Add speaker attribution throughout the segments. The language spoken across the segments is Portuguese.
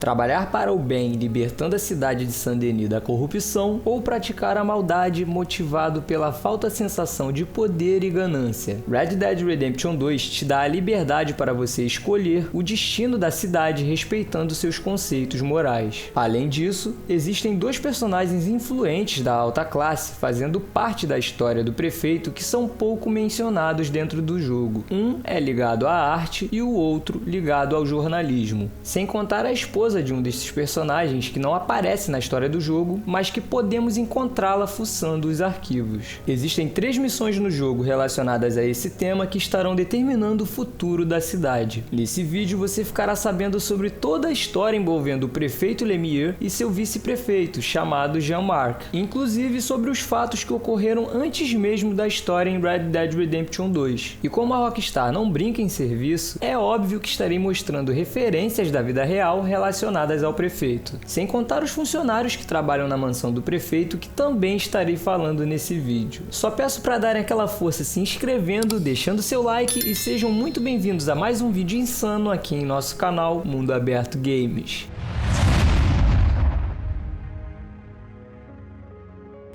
Speaker 1: Trabalhar para o bem, libertando a cidade de Saint-Denis da corrupção, ou praticar a maldade motivado pela falta sensação de poder e ganância. Red Dead Redemption 2 te dá a liberdade para você escolher o destino da cidade respeitando seus conceitos morais. Além disso, existem dois personagens influentes da alta classe fazendo parte da história do prefeito que são pouco mencionados dentro do jogo. Um é ligado à arte e o outro ligado ao jornalismo. Sem contar a esposa de um desses personagens que não aparece na história do jogo, mas que podemos encontrá-la fuçando os arquivos. Existem 3 missões no jogo relacionadas a esse tema que estarão determinando o futuro da cidade. Nesse vídeo você ficará sabendo sobre toda a história envolvendo o prefeito Lemire e seu vice-prefeito, chamado Jean-Marc, inclusive sobre os fatos que ocorreram antes mesmo da história em Red Dead Redemption 2. E como a Rockstar não brinca em serviço, é óbvio que estarei mostrando referências da vida real relacionadas ao prefeito, sem contar os funcionários que trabalham na mansão do prefeito que também estarei falando nesse vídeo. Só peço para darem aquela força se inscrevendo, deixando seu like e sejam muito bem-vindos a mais um vídeo insano aqui em nosso canal Mundo Aberto Games.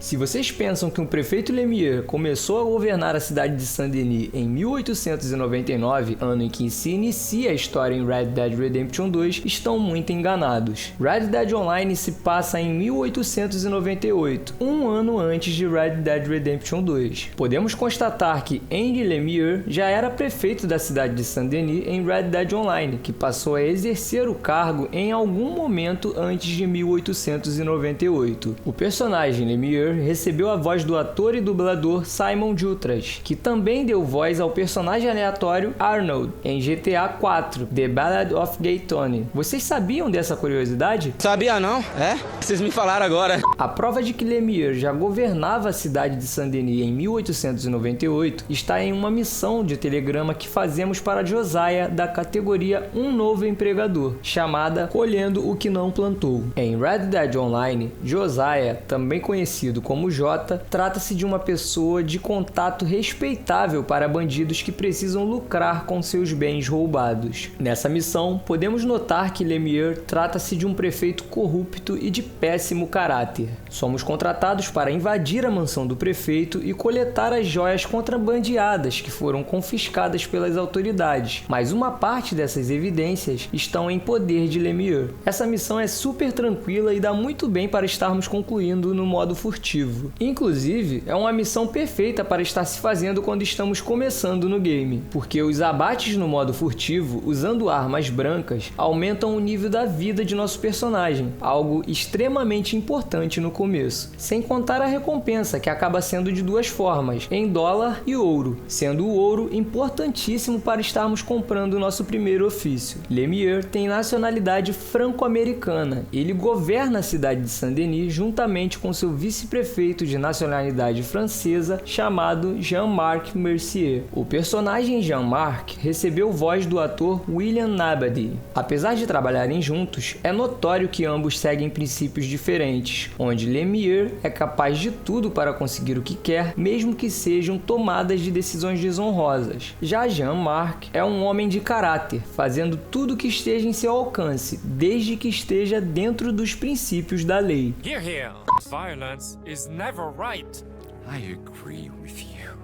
Speaker 1: Se vocês pensam que o prefeito Lemire começou a governar a cidade de Saint-Denis em 1899, ano em que se inicia a história em Red Dead Redemption 2, estão muito enganados. Red Dead Online se passa em 1898, um ano antes de Red Dead Redemption 2. Podemos constatar que Henry Lemire já era prefeito da cidade de Saint-Denis em Red Dead Online, que passou a exercer o cargo em algum momento antes de 1898. O personagem Lemire recebeu a voz do ator e dublador Simon Jutras, que também deu voz ao personagem aleatório Arnold em GTA 4, The Ballad of Gay Tony. Vocês sabiam dessa curiosidade?
Speaker 2: Sabia não? É? Vocês me falaram agora.
Speaker 1: A prova de que Lemire já governava a cidade de Saint-Denis em 1898 está em uma missão de telegrama que fazemos para Josiah da categoria Um Novo Empregador, chamada Colhendo o que Não Plantou. Em Red Dead Online, Josiah, também conhecido como Jota, trata-se de uma pessoa de contato respeitável para bandidos que precisam lucrar com seus bens roubados. Nessa missão, podemos notar que Lemire trata-se de um prefeito corrupto e de péssimo caráter. Somos contratados para invadir a mansão do prefeito e coletar as joias contrabandeadas que foram confiscadas pelas autoridades, mas uma parte dessas evidências estão em poder de Lemire. Essa missão é super tranquila e dá muito bem para estarmos concluindo no modo furtivo. Inclusive, é uma missão perfeita para estar se fazendo quando estamos começando no game, porque os abates no modo furtivo, usando armas brancas, aumentam o nível da vida de nosso personagem, algo extremamente importante no começo. Sem contar a recompensa, que acaba sendo de 2 formas, em dólar e ouro, sendo o ouro importantíssimo para estarmos comprando o nosso primeiro ofício. Lemire tem nacionalidade franco-americana. Ele governa a cidade de Saint-Denis juntamente com seu vice-prefeito de nacionalidade francesa chamado Jean-Marc Mercier. O personagem Jean-Marc recebeu voz do ator William Nabadi. Apesar de trabalharem juntos, é notório que ambos seguem princípios diferentes, onde Lemire é capaz de tudo para conseguir o que quer, mesmo que sejam tomadas de decisões desonrosas. Já Jean-Marc é um homem de caráter, fazendo tudo o que esteja em seu alcance, desde que esteja dentro dos princípios da lei.
Speaker 3: Hear, hear. Violence is never right.
Speaker 4: I agree with you.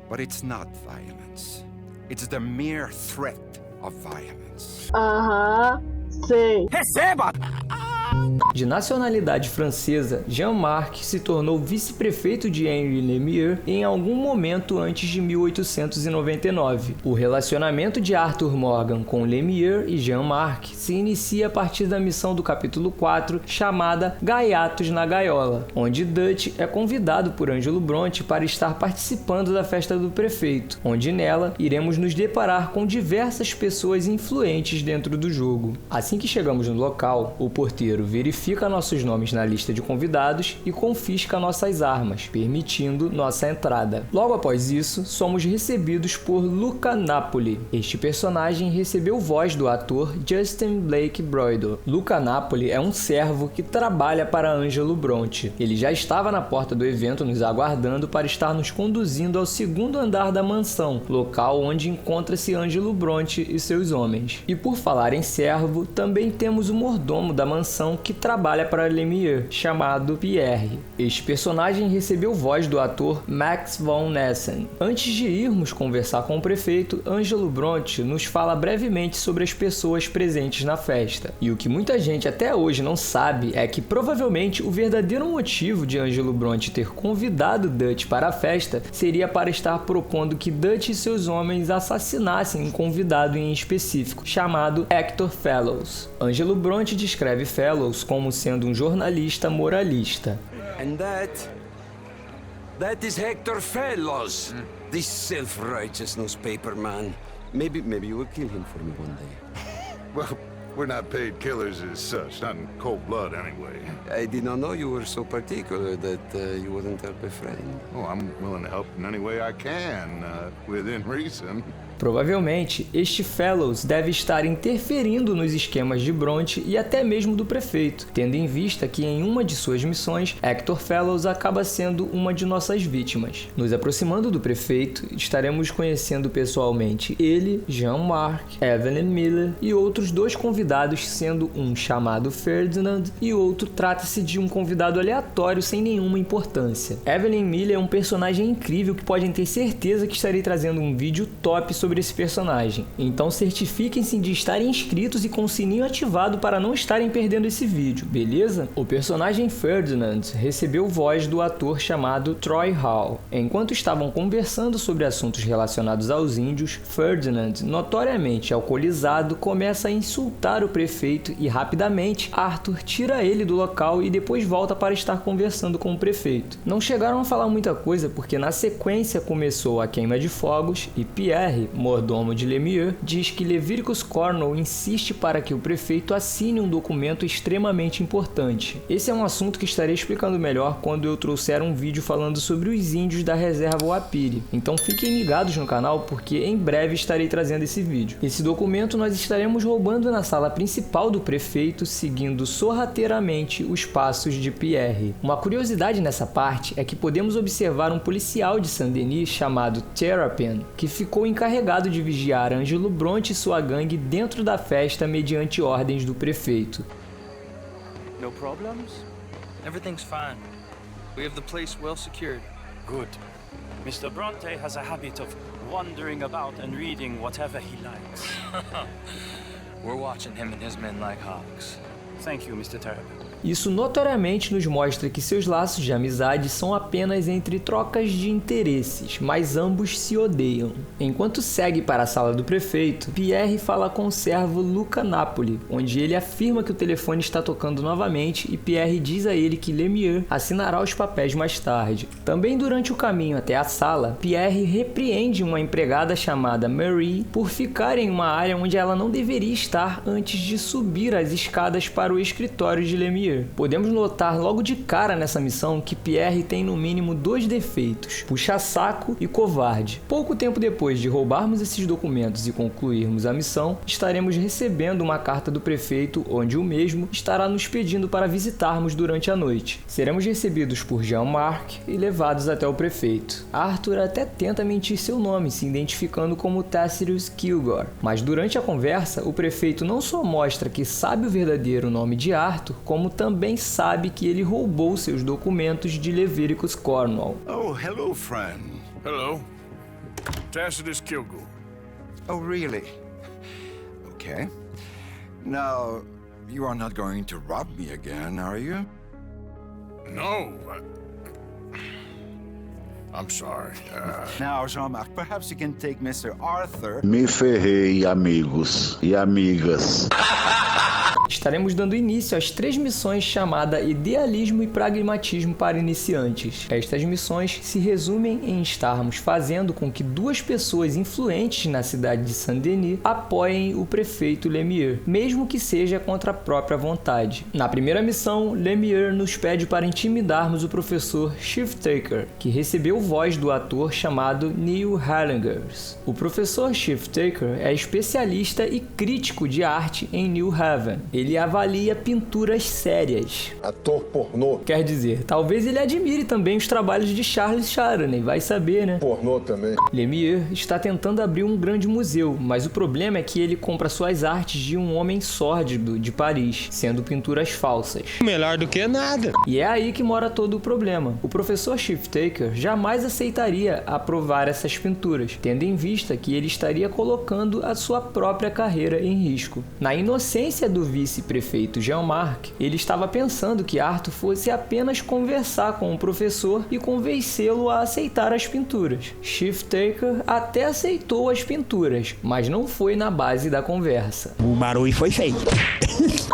Speaker 4: But it's not violence. It's the mere threat of violence.
Speaker 5: Sei.
Speaker 3: Receba!
Speaker 1: De nacionalidade francesa, Jean-Marc se tornou vice-prefeito de Henry Lemire em algum momento antes de 1899. O relacionamento de Arthur Morgan com Lemire e Jean-Marc se inicia a partir da missão do capítulo 4, chamada Gaiatos na Gaiola, onde Dutch é convidado por Angelo Bronte para estar participando da festa do prefeito, onde nela iremos nos deparar com diversas pessoas influentes dentro do jogo. Assim que chegamos no local, o porteiro verifica verifica nossos nomes na lista de convidados e confisca nossas armas, permitindo nossa entrada. Logo após isso, somos recebidos por Luca Napoli. Este personagem recebeu voz do ator Justin Blake Broido. Luca Napoli é um servo que trabalha para Angelo Bronte. Ele já estava na porta do evento nos aguardando para estar nos conduzindo ao segundo andar da mansão, local onde encontra-se Angelo Bronte e seus homens. E por falar em servo, também temos o mordomo da mansão que trabalha para Lemire, chamado Pierre. Este personagem recebeu voz do ator Max von Nessen. Antes de irmos conversar com o prefeito, Angelo Bronte nos fala brevemente sobre as pessoas presentes na festa. E o que muita gente até hoje não sabe é que provavelmente o verdadeiro motivo de Angelo Bronte ter convidado Dutch para a festa seria para estar propondo que Dutch e seus homens assassinassem um convidado em específico, chamado Hector Fellows. Angelo Bronte descreve Fellows como sendo um jornalista moralista.
Speaker 6: And that is Hector Fellows, this self-righteous newspaper man. Maybe you will kill him for me one day.
Speaker 7: Well, we're not paid killers as such, not in cold blood anyway.
Speaker 6: I did not know you were so particular that you wouldn't help a friend.
Speaker 7: Oh, I'm willing to help in any way I can, within reason.
Speaker 1: Provavelmente, este Fellows deve estar interferindo nos esquemas de Bronte e até mesmo do prefeito, tendo em vista que em uma de suas missões, Hector Fellows acaba sendo uma de nossas vítimas. Nos aproximando do prefeito, estaremos conhecendo pessoalmente ele, Jean-Marc, Evelyn Miller e outros dois convidados, sendo um chamado Ferdinand e outro trata-se de um convidado aleatório sem nenhuma importância. Evelyn Miller é um personagem incrível que podem ter certeza que estarei trazendo um vídeo top sobre esse personagem, então certifiquem-se de estarem inscritos e com o sininho ativado para não estarem perdendo esse vídeo, beleza? O personagem Ferdinand recebeu voz do ator chamado Troy Hall. Enquanto estavam conversando sobre assuntos relacionados aos índios, Ferdinand, notoriamente alcoolizado, começa a insultar o prefeito e rapidamente Arthur tira ele do local e depois volta para estar conversando com o prefeito. Não chegaram a falar muita coisa porque na sequência começou a queima de fogos e Pierre, mordomo de Lemire, diz que Leviricus Cornwall insiste para que o prefeito assine um documento extremamente importante. Esse é um assunto que estarei explicando melhor quando eu trouxer um vídeo falando sobre os índios da reserva Wapiri, então fiquem ligados no canal porque em breve estarei trazendo esse vídeo. Esse documento nós estaremos roubando na sala principal do prefeito, seguindo sorrateiramente os passos de Pierre. Uma curiosidade nessa parte é que podemos observar um policial de Saint-Denis chamado Terrapin, que ficou encarregado de vigiar Angelo Bronte e sua gangue dentro da festa mediante ordens do prefeito.
Speaker 8: No problems? Everything's fine. We have the place well secured. Good. Mr. Bronte has a habit of wandering about and reading whatever he likes. We're watching him and his men like hawks. Thank you, Mr. Terrapin.
Speaker 1: Isso notoriamente nos mostra que seus laços de amizade são apenas entre trocas de interesses, mas ambos se odeiam. Enquanto segue para a sala do prefeito, Pierre fala com o servo Luca Napoli, onde ele afirma que o telefone está tocando novamente e Pierre diz a ele que Lemire assinará os papéis mais tarde. Também durante o caminho até a sala, Pierre repreende uma empregada chamada Marie por ficar em uma área onde ela não deveria estar antes de subir as escadas para o escritório de Lemire. Podemos notar logo de cara nessa missão que Pierre tem no mínimo dois defeitos, puxa-saco e covarde. Pouco tempo depois de roubarmos esses documentos e concluirmos a missão, estaremos recebendo uma carta do prefeito onde o mesmo estará nos pedindo para visitarmos durante a noite. Seremos recebidos por Jean-Marc e levados até o prefeito. Arthur até tenta mentir seu nome, se identificando como Tacitus Kilgore, mas durante a conversa, o prefeito não só mostra que sabe o verdadeiro nome de Arthur, como também sabe que ele roubou seus documentos de Leviricus Cornwall.
Speaker 4: Oh, hello, friend.
Speaker 7: Hello. Tacitus Kilgore.
Speaker 4: Oh, really? Okay. Now, you are not going to rob me again, are you?
Speaker 7: No. I'm sorry.
Speaker 4: Now, Jean-Marc, perhaps you can take Mr. Arthur.
Speaker 9: Me ferrei, amigos e amigas.
Speaker 1: estaremos dando início às 3 missões chamadas Idealismo e Pragmatismo para Iniciantes. Estas missões se resumem em estarmos fazendo com que 2 pessoas influentes na cidade de Saint-Denis apoiem o prefeito Lemire, mesmo que seja contra a própria vontade. Na primeira missão, Lemire nos pede para intimidarmos o professor Shiftaker, que recebeu voz do ator chamado Neil Hallengers. O professor Shiftaker é especialista e crítico de arte em New Haven. Ele avalia pinturas sérias.
Speaker 9: Ator pornô.
Speaker 1: Quer dizer, talvez ele admire também os trabalhos de Charles Charoney, vai saber, né?
Speaker 9: Pornô também.
Speaker 1: Lemire está tentando abrir um grande museu, mas o problema é que ele compra suas artes de um homem sórdido de Paris, sendo pinturas falsas.
Speaker 2: Melhor do que nada.
Speaker 1: E é aí que mora todo o problema. O professor Shiftaker jamais aceitaria aprovar essas pinturas, tendo em vista que ele estaria colocando a sua própria carreira em risco. Na inocência do vice-prefeito Jean-Marc, ele estava pensando que Arthur fosse apenas conversar com o professor e convencê-lo a aceitar as pinturas. Shiftaker até aceitou as pinturas, mas não foi na base da conversa.
Speaker 2: O barulho foi feito.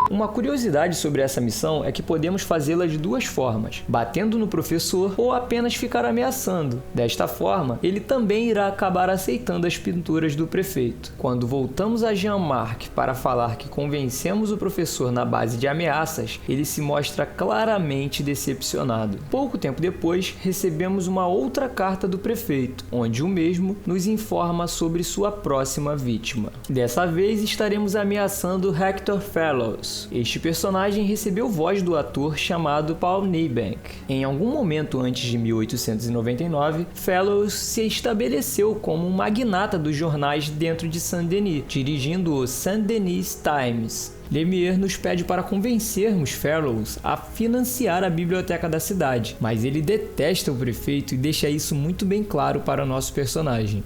Speaker 1: Uma curiosidade sobre essa missão é que podemos fazê-la de 2 formas, batendo no professor ou apenas ficar ameaçando. Desta forma, ele também irá acabar aceitando as pinturas do prefeito. Quando voltamos a Jean-Marc para falar que convencemos o professor na base de ameaças, ele se mostra claramente decepcionado. Pouco tempo depois, recebemos uma outra carta do prefeito, onde o mesmo nos informa sobre sua próxima vítima. Dessa vez, estaremos ameaçando Hector Fellows. Este personagem recebeu voz do ator chamado Paul Niebank. Em algum momento antes de 1899, Fellows se estabeleceu como um magnata dos jornais dentro de Saint-Denis, dirigindo o Saint-Denis Times. Lemire nos pede para convencermos Fellows a financiar a biblioteca da cidade, mas ele detesta o prefeito e deixa isso muito bem claro para o nosso personagem.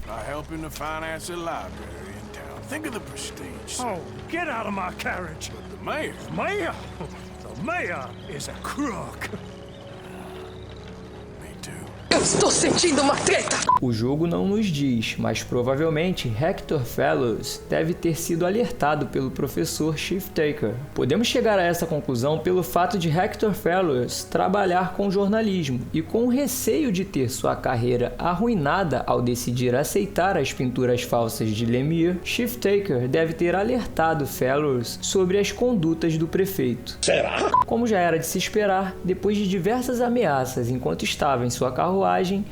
Speaker 3: Oh, get out of my carriage! The mayor? Mayor? The mayor is a crook!
Speaker 10: Eu estou sentindo uma treta!
Speaker 1: O jogo não nos diz, mas provavelmente Hector Fellows deve ter sido alertado pelo professor Shiftaker. Podemos chegar a essa conclusão pelo fato de Hector Fellows trabalhar com jornalismo e com receio de ter sua carreira arruinada ao decidir aceitar as pinturas falsas de Lemire, Shiftaker deve ter alertado Fellows sobre as condutas do prefeito.
Speaker 9: Será?
Speaker 1: Como já era de se esperar, depois de diversas ameaças enquanto estava em sua carruagem,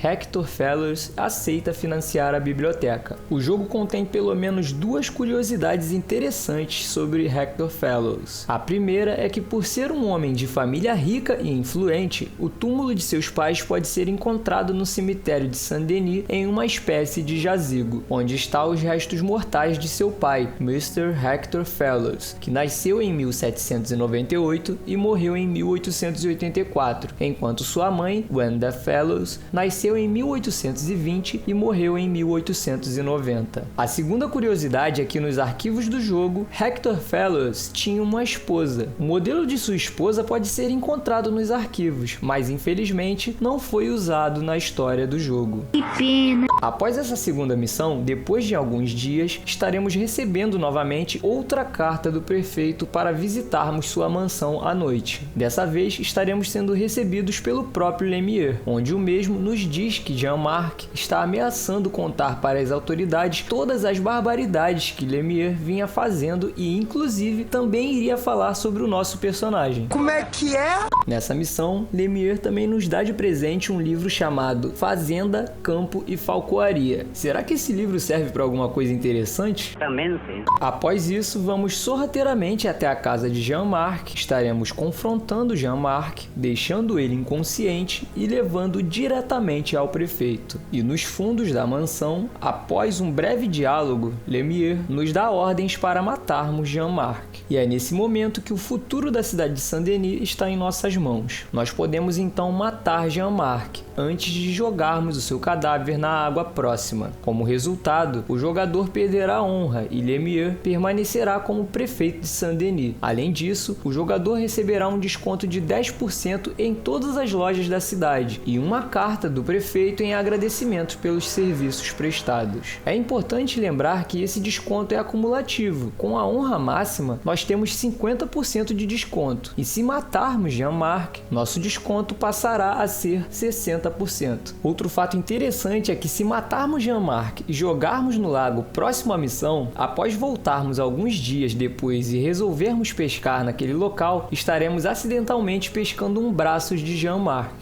Speaker 1: Hector Fellows aceita financiar a biblioteca. O jogo contém pelo menos 2 curiosidades interessantes sobre Hector Fellows. A primeira é que, por ser um homem de família rica e influente, o túmulo de seus pais pode ser encontrado no cemitério de Saint-Denis em uma espécie de jazigo, onde estão os restos mortais de seu pai, Mr. Hector Fellows, que nasceu em 1798 e morreu em 1884, enquanto sua mãe, Wanda Fellows, nasceu em 1820 e morreu em 1890. A segunda curiosidade é que nos arquivos do jogo, Hector Fellows tinha uma esposa. O modelo de sua esposa pode ser encontrado nos arquivos, mas infelizmente não foi usado na história do jogo.
Speaker 10: Que pena!
Speaker 1: Após essa segunda missão, depois de alguns dias, estaremos recebendo novamente outra carta do prefeito para visitarmos sua mansão à noite. Dessa vez, estaremos sendo recebidos pelo próprio Lemire, onde o mesmo nos diz que Jean-Marc está ameaçando contar para as autoridades todas as barbaridades que Lemire vinha fazendo e, inclusive, também iria falar sobre o nosso personagem.
Speaker 10: Como é que é?
Speaker 1: Nessa missão, Lemire também nos dá de presente um livro chamado Fazenda, Campo e Falcoaria. Será que esse livro serve para alguma coisa interessante?
Speaker 5: Também não sei.
Speaker 1: Após isso, vamos sorrateiramente até a casa de Jean-Marc. Estaremos confrontando Jean-Marc, deixando ele inconsciente e levando diretamente ao prefeito. E nos fundos da mansão, após um breve diálogo, Lemire nos dá ordens para matarmos Jean-Marc. E é nesse momento que o futuro da cidade de Saint-Denis está em nossas mãos. Nós podemos então matar Jean-Marc antes de jogarmos o seu cadáver na água próxima. Como resultado, o jogador perderá a honra e Lemire permanecerá como prefeito de Saint-Denis. Além disso, o jogador receberá um desconto de 10% em todas as lojas da cidade e uma carta do prefeito em agradecimento pelos serviços prestados. É importante lembrar que esse desconto é acumulativo. Com a honra máxima, nós temos 50% de desconto, e se matarmos Jean-Marc, nosso desconto passará a ser 60%. Outro fato interessante é que se matarmos Jean-Marc e jogarmos no lago próximo à missão, após voltarmos alguns dias depois e resolvermos pescar naquele local, estaremos acidentalmente pescando um braço de Jean-Marc.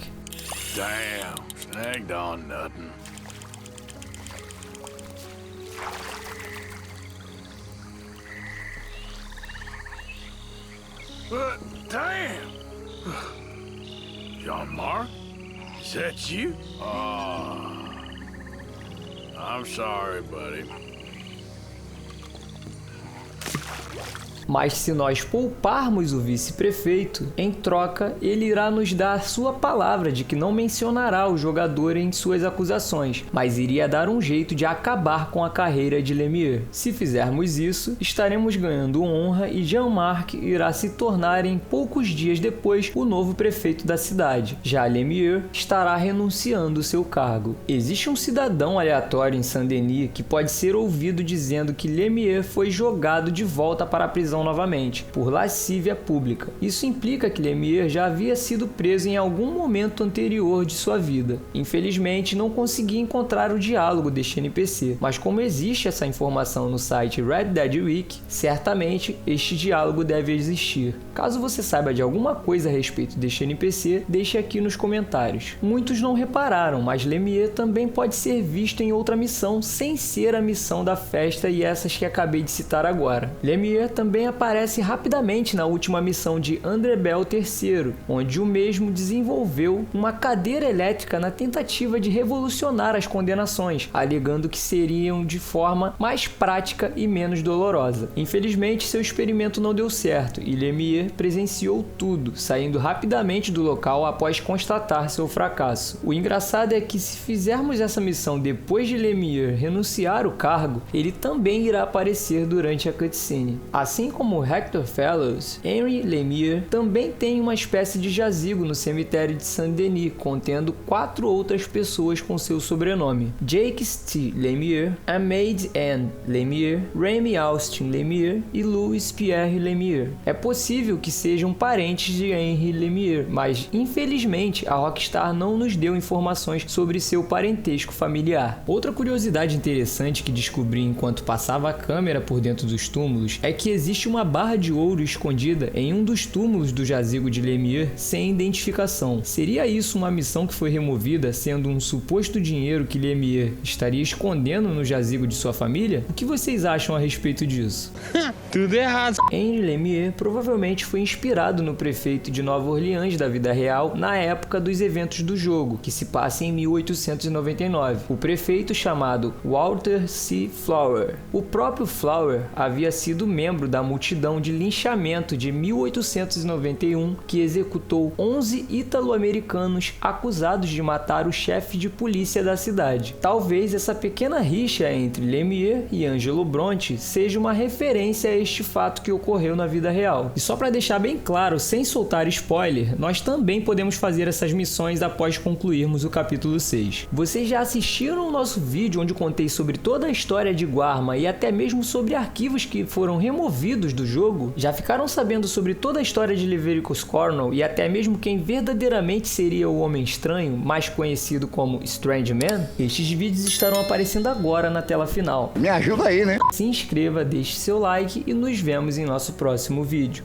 Speaker 3: Damn, snagged on nothing. Damn! Jean-Marc? Is that you? I'm sorry, buddy.
Speaker 1: Mas se nós pouparmos o vice-prefeito, em troca, ele irá nos dar sua palavra de que não mencionará o jogador em suas acusações, mas iria dar um jeito de acabar com a carreira de Lemire. Se fizermos isso, estaremos ganhando honra e Jean-Marc irá se tornar em poucos dias depois o novo prefeito da cidade. Já Lemire estará renunciando seu cargo. Existe um cidadão aleatório em Saint-Denis que pode ser ouvido dizendo que Lemire foi jogado de volta para a prisão novamente, por lascívia pública. Isso implica que Lemire já havia sido preso em algum momento anterior de sua vida. Infelizmente, não consegui encontrar o diálogo deste NPC, mas como existe essa informação no site Red Dead Wiki, certamente este diálogo deve existir. Caso você saiba de alguma coisa a respeito deste NPC, deixe aqui nos comentários. Muitos não repararam, mas Lemire também pode ser visto em outra missão sem ser a missão da festa e essas que acabei de citar agora. Lemire também aparece rapidamente na última missão de André Bell III, onde o mesmo desenvolveu uma cadeira elétrica na tentativa de revolucionar as condenações, alegando que seriam de forma mais prática e menos dolorosa. Infelizmente, seu experimento não deu certo e Lemire presenciou tudo, saindo rapidamente do local após constatar seu fracasso. O engraçado é que se fizermos essa missão depois de Lemire renunciar o cargo, ele também irá aparecer durante a cutscene. Assim como Hector Fellows, Henry Lemire também tem uma espécie de jazigo no cemitério de Saint-Denis, contendo 4 outras pessoas com seu sobrenome: Jacques T. Lemire, Amaide Anne Lemire, Remy Austin Lemire e Louis Pierre Lemire. É possível que sejam parentes de Henry Lemire, mas infelizmente a Rockstar não nos deu informações sobre seu parentesco familiar. Outra curiosidade interessante que descobri enquanto passava a câmera por dentro dos túmulos é que existe uma barra de ouro escondida em um dos túmulos do jazigo de Lemire sem identificação. Seria isso uma missão que foi removida, sendo um suposto dinheiro que Lemire estaria escondendo no jazigo de sua família? O que vocês acham a respeito disso?
Speaker 2: Tudo errado.
Speaker 1: Henry Lemire provavelmente foi inspirado no prefeito de Nova Orleans da vida real na época dos eventos do jogo, que se passa em 1899. O prefeito chamado Walter C. Flower. O próprio Flower havia sido membro da multidão de linchamento de 1891 que executou 11 ítalo-americanos acusados de matar o chefe de polícia da cidade. Talvez essa pequena rixa entre Lemire e Angelo Bronte seja uma referência a este fato que ocorreu na vida real. E só para deixar bem claro, sem soltar spoiler, nós também podemos fazer essas missões após concluirmos o capítulo 6. Vocês já assistiram o nosso vídeo onde contei sobre toda a história de Guarma e até mesmo sobre arquivos que foram removidos do jogo? Já ficaram sabendo sobre toda a história de Leviticus Cornell e até mesmo quem verdadeiramente seria o Homem Estranho, mais conhecido como Strange Man? Estes vídeos estarão aparecendo agora na tela final.
Speaker 2: Me ajuda aí, né?
Speaker 1: Se inscreva, deixe seu like e nos vemos em nosso próximo vídeo.